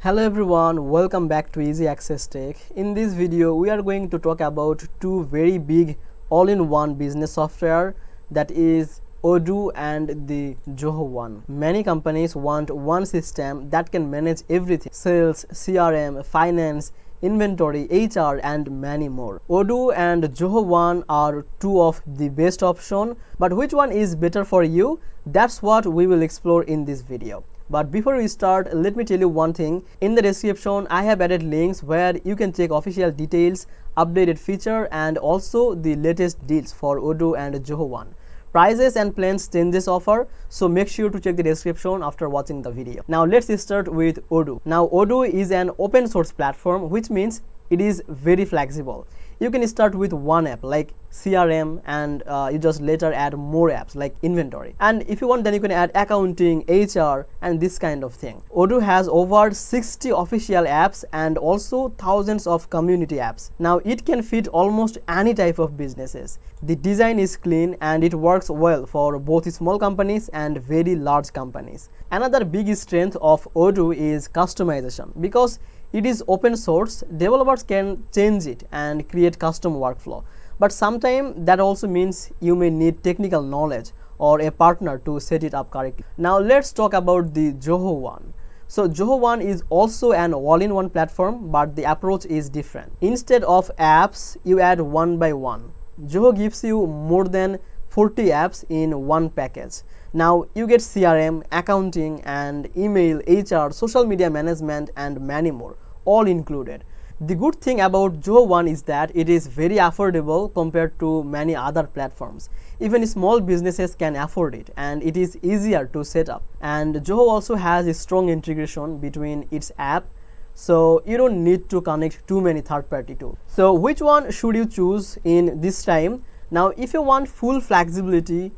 Hello everyone, welcome back to Easy Access Tech. In this video, we are going to talk about two very big all-in-one business software, that is Odoo and the Zoho one. Many companies want one system that can manage everything: sales, CRM, finance, inventory, HR, and many more. Odoo and Zoho one are two of the best options, but which one is better for you? That's what we will explore in this video. But before we start, let me tell you one thing. In the description, I have added links where you can check official details, updated feature, and also the latest deals for Odoo and Zoho one. Prices and plans changes offer, so make sure to check the description after watching the video. Now let's start with Odoo. Now Odoo is an open source platform, which means it is very flexible. You can start with one app like CRM, and you just later add more apps like inventory, and if you want, then you can add accounting, HR, and this kind of thing. Odoo has over 60 official apps and also thousands of community apps. Now it can fit almost any type of businesses. The design is clean and it works well for both small companies and very large companies. Another big strength of Odoo is customization. Because it is open source, developers can change it and create custom workflow. But sometimes that also means you may need technical knowledge or a partner to set it up correctly. Now let's talk about the Zoho one. So Zoho one is also an all-in-one platform, but the approach is different. Instead of apps, you add one by one. Zoho gives you more than 40 apps in one package. Now you get CRM, accounting, and email, HR, social media management, and many more, all included. The good thing about Zoho one is that it is very affordable compared to many other platforms. Even small businesses can afford it, and it is easier to set up. And Zoho also has a strong integration between its app, so you don't need to connect too many third-party tools. So which one should you choose in this time? Now if you want full flexibility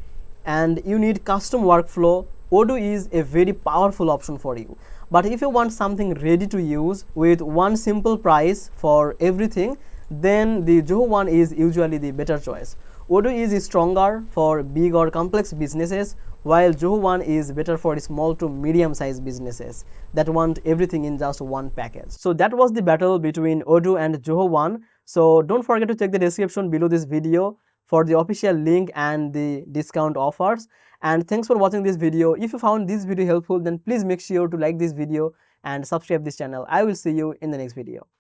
and you need custom workflow, Odoo is a very powerful option for you. But if you want something ready to use with one simple price for everything, then the Zoho one is usually the better choice. Odoo is stronger for big or complex businesses, while Zoho one is better for small to medium sized businesses that want everything in just one package. So that was the battle between Odoo and Zoho one. So don't forget to check the description below this video for the official link and the discount offers. And thanks for watching this video. If you found this video helpful, then please make sure to like this video and subscribe this channel. I will see you in the next video.